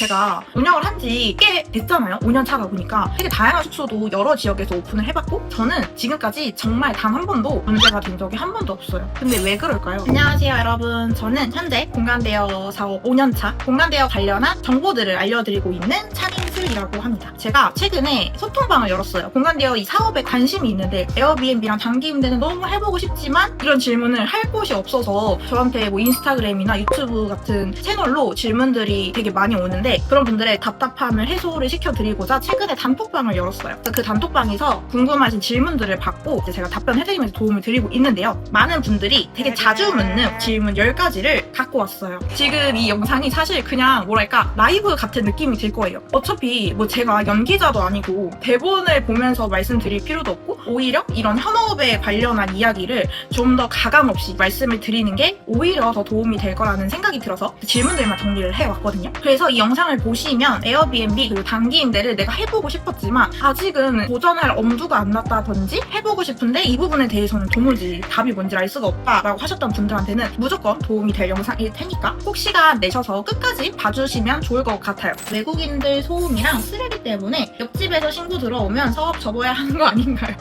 제가 운영을 한 지 꽤 됐잖아요. 5년 차가 보니까 되게 다양한 숙소도 여러 지역에서 오픈을 해봤고 저는 지금까지 정말 단 한 번도 문제가 된 적이 한 번도 없어요. 근데 왜 그럴까요? 안녕하세요 여러분. 저는 현재 공간대여 사업 5년 차 공간대여 관련한 정보들을 알려드리고 있는 찬인슬이라고 합니다. 제가 최근에 소통방을 열었어요. 공간대여 이 사업에 관심이 있는데 에어비앤비랑 단기 임대는 너무 해보고 싶지만 이런 질문을 할 곳이 없어서 저한테 뭐 인스타그램이나 유튜브 같은 채널로 질문들이 되게 많이 오는데 그런 분들의 답답함을 해소를 시켜드리고자 최근에 단톡방을 열었어요. 그 단톡방에서 궁금하신 질문들을 받고 이제 제가 답변해드리면서 도움을 드리고 있는데요. 많은 분들이 되게 자주 묻는 질문 10가지를 갖고 왔어요. 지금 이 영상이 사실 그냥 뭐랄까 라이브 같은 느낌이 들 거예요. 어차피 뭐 제가 연기자도 아니고 대본을 보면서 말씀드릴 필요도 없고 오히려 이런 현업에 관련한 이야기를 좀 더 가감없이 말씀을 드리는 게 오히려 더 도움이 될 거라는 생각이 들어서 질문들만 정리를 해왔거든요. 그래서 이 영상을 보시면 에어비앤비 그리고 단기 임대를 내가 해보고 싶었지만 아직은 도전할 엄두가 안 났다든지 해보고 싶은데 이 부분에 대해서는 도무지 답이 뭔지 알 수가 없다라고 하셨던 분들한테는 무조건 도움이 될 영상일 테니까 꼭 시간 내셔서 끝까지 봐주시면 좋을 것 같아요. 외국인들 소음이랑 쓰레기 때문에 옆집에서 신고 들어오면 사업 접어야 하는 거 아닌가요?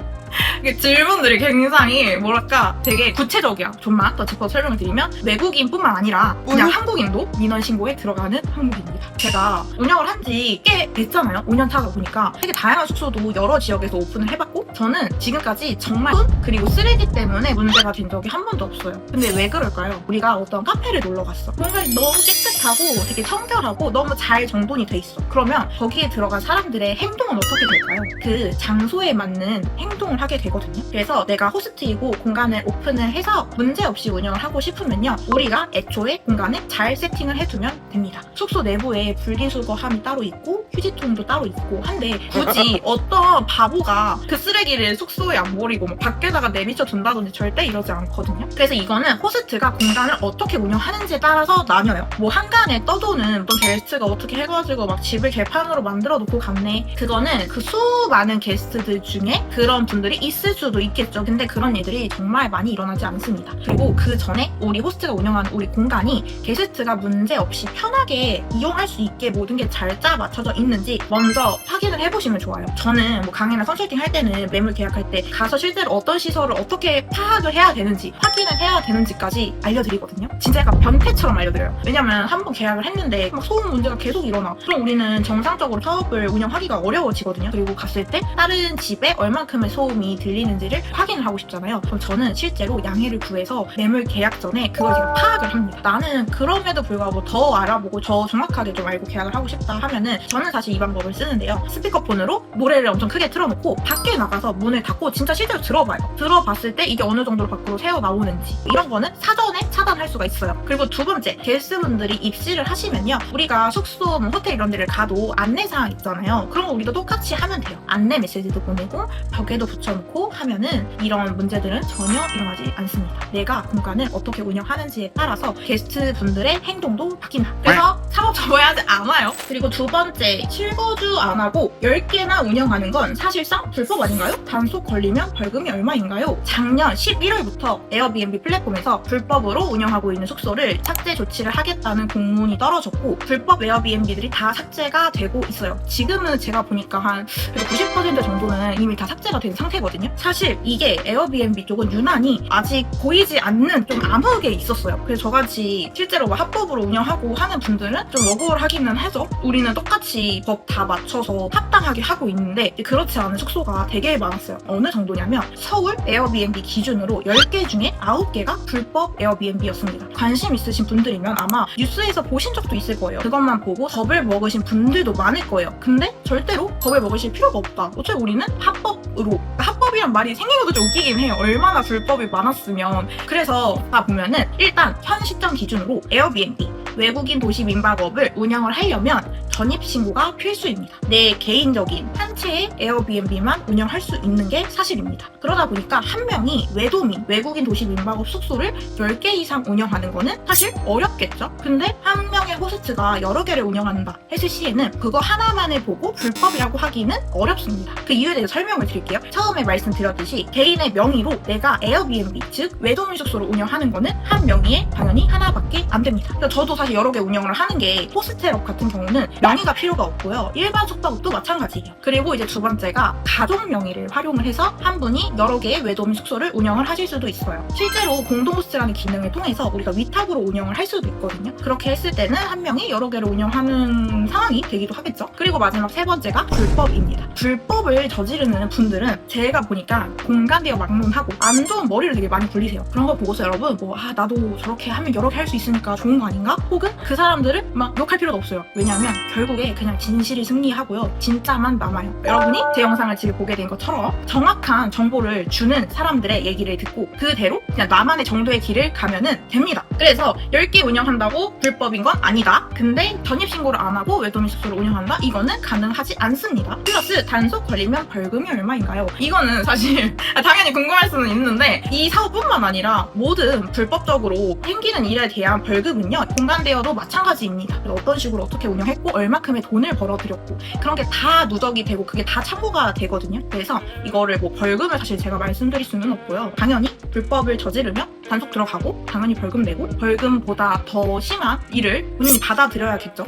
질문들이 굉장히 뭐랄까 되게 구체적이야. 좀만 더 짚어 설명을 드리면 외국인뿐만 아니라 그냥 한국인도 민원 신고에 들어가는 항목입니다. 제가 운영을 한 지 꽤 됐잖아요. 5년 차가 보니까 되게 다양한 숙소도 여러 지역에서 오픈을 해봤고 저는 지금까지 정말 손 그리고 쓰레기 때문에 문제가 된 적이 한 번도 없어요. 근데 왜 그럴까요? 우리가 어떤 카페를 놀러 갔어. 공간이 너무 깨끗하고 되게 청결하고 너무 잘 정돈이 돼 있어. 그러면 거기에 들어간 사람들의 행동은 어떻게 될까요? 그 장소에 맞는 행동을 하게 되거든요. 그래서 내가 호스트이고 공간을 오픈을 해서 문제없이 운영을 하고 싶으면요. 우리가 애초에 공간을 잘 세팅을 해두면 됩니다. 숙소 내부에 분리수거함이 따로 있고 휴지통도 따로 있고 한데 굳이 어떤 바보가 그 쓰레기를 숙소에 안 버리고 뭐 밖에다가 내비쳐 둔다든지 절대 이러지 않거든요. 그래서 이거는 호스트가 공간을 어떻게 운영하는지에 따라서 나뉘어요. 뭐 한간에 떠도는 또 게스트가 어떻게 해가지고 막 집을 개판으로 만들어 놓고 갔네. 그거는 그 수많은 게스트들 중에 그런 분들이 있을 수도 있겠죠. 근데 그런 일들이 정말 많이 일어나지 않습니다. 그리고 그 전에 우리 호스트가 운영하는 우리 공간이 게스트가 문제없이 편하게 이용할 수 있게 모든 게 잘 짜 맞춰져 있는지 먼저 확인을 해보시면 좋아요. 저는 뭐 강의나 컨설팅 할 때는 매물 계약할 때 가서 실제로 어떤 시설을 어떻게 파악을 해야 되는지 확인을 해야 되는지까지 알려드리거든요. 진짜 약간 변태처럼 알려드려요. 왜냐면 한 번 계약을 했는데 막 소음 문제가 계속 일어나. 그럼 우리는 정상적으로 사업을 운영하기가 어려워지거든요. 그리고 갔을 때 다른 집에 얼만큼의 소음이 들리는지를 확인을 하고 싶잖아요. 그럼 저는 실제로 양해를 구해서 매물 계약 전에 그걸 제가 파악을 합니다. 나는 그럼에도 불구하고 더 알아보고 더 정확하게 좀 알고 계약을 하고 싶다 하면은 저는 사실 이 방법을 쓰는데요. 스피커폰으로 노래를 엄청 크게 틀어놓고 밖에 나가서 문을 닫고 진짜 실제로 들어봐요. 들어봤을 때 이게 어느 정도로 밖으로 새어 나오는지 이런 거는 사전에 차단할 수가 있어요. 그리고 두 번째, 게스트분들이 입실을 하시면요. 우리가 숙소, 뭐 호텔 이런 데를 가도 안내사항 있잖아요. 그런 거 우리도 똑같이 하면 돼요. 안내 메시지도 보내고 벽에도 붙여놓고 하면은 이런 문제들은 전혀 일어나지 않습니다. 내가 공간을 어떻게 운영하는지에 따라서 게스트분들의 행동도 바뀐다. 그래서 사업 접어야 하지 않아요. 그리고 두 번째, 실거주 안 하고 10개나 운영하는 건 사실상 불법 아닌가요? 단속 걸리면 벌금이 얼마인가요? 작년 11월부터 에어비앤비 플랫폼에서 불법으로 운영하고 있는 숙소를 삭제 조치를 하겠다는 공문이 떨어졌고 불법 에어비앤비들이 다 삭제가 되고 있어요. 지금은 제가 보니까 한 90% 정도는 이미 다 삭제가 된 상태거든요. 사실 이게 에어비앤비 쪽은 유난히 아직 보이지 않는 좀 암흑에 있었어요. 그래서 저같이 실제로 뭐 합법으로 운영하고 하는 분들은 좀 억울하기는 하죠. 우리는 똑같이 법 다 맞춰서 합당하게 하고 있는데 그렇지 않은 숙소가 되게 많았어요. 어느 정도냐면 서울 에어비앤비 기준으로 10개 중에 9개가 불법 에어비앤비였습니다. 관심 있으신 분들이면 아마 뉴스에서 보신 적도 있을 거예요. 그것만 보고 겁을 먹으신 분들도 많을 거예요. 근데 절대로 겁을 먹으실 필요가 없다. 어차피 우리는 합법으로, 합법이란 말이 생긴 것도 좀 웃기긴 해요. 얼마나 불법이 많았으면. 그래서 다 보면은 일단 현 시점 기준으로 에어비앤비 외국인 도시 민박업을 운영을 하려면 전입신고가 필수입니다. 내 개인적인 한 채의 에어비앤비만 운영할 수 있는 게 사실입니다. 그러다 보니까 한 명이 외도민, 외국인 도시 민박업 숙소를 10개 이상 운영하는 거는 사실 어렵겠죠? 근데 한 명의 호스트가 여러 개를 운영한다 했을 시에는 그거 하나만을 보고 불법이라고 하기는 어렵습니다. 그 이유에 대해서 설명을 드릴게요. 처음에 말씀드렸듯이 개인의 명의로 내가 에어비앤비, 즉 외도민 숙소를 운영하는 거는 한 명의에 당연히 하나밖에 안 됩니다. 그러니까 저도 사실 사실 여러 개 운영을 하는 게 호스텔업 같은 경우는 명의가 필요가 없고요. 일반 숙박업도 마찬가지예요. 그리고 이제 두 번째가 가족 명의를 활용을 해서 한 분이 여러 개의 외도민 숙소를 운영을 하실 수도 있어요. 실제로 공동 호스트라는 기능을 통해서 우리가 위탁으로 운영을 할 수도 있거든요. 그렇게 했을 때는 한 명이 여러 개를 운영하는 상황이 되기도 하겠죠. 그리고 마지막 세 번째가 불법입니다. 불법을 저지르는 분들은 제가 보니까 공간대여 막론하고 안 좋은 머리를 되게 많이 굴리세요. 그런 거 보고서 여러분 나도 저렇게 하면 여러 개 할 수 있으니까 좋은 거 아닌가? 혹은 그 사람들을 막 욕할 필요도 없어요. 왜냐하면 결국에 그냥 진실이 승리하고요. 진짜만 남아요. 여러분이 제 영상을 지금 보게 된 것처럼 정확한 정보를 주는 사람들의 얘기를 듣고 그대로 그냥 나만의 정도의 길을 가면은 됩니다. 그래서 10개 운영한다고 불법인 건 아니다. 근데 전입신고를 안 하고 외도민 숙소를 운영한다? 이거는 가능하지 않습니다. 플러스 단속 걸리면 벌금이 얼마인가요? 이거는 사실 당연히 궁금할 수는 있는데 이 사업뿐만 아니라 모든 불법적으로 생기는 일에 대한 벌금은요 공간 대여도 마찬가지입니다. 어떤 식으로 어떻게 운영했고 얼마큼의 돈을 벌어들였고 그런 게 다 누적이 되고 그게 다 참고가 되거든요. 그래서 이거를 뭐 벌금을 사실 제가 말씀드릴 수는 없고요. 당연히 불법을 저지르면 단속 들어가고 당연히 벌금 내고 벌금보다 더 심한 일을 본인이 받아들여야겠죠.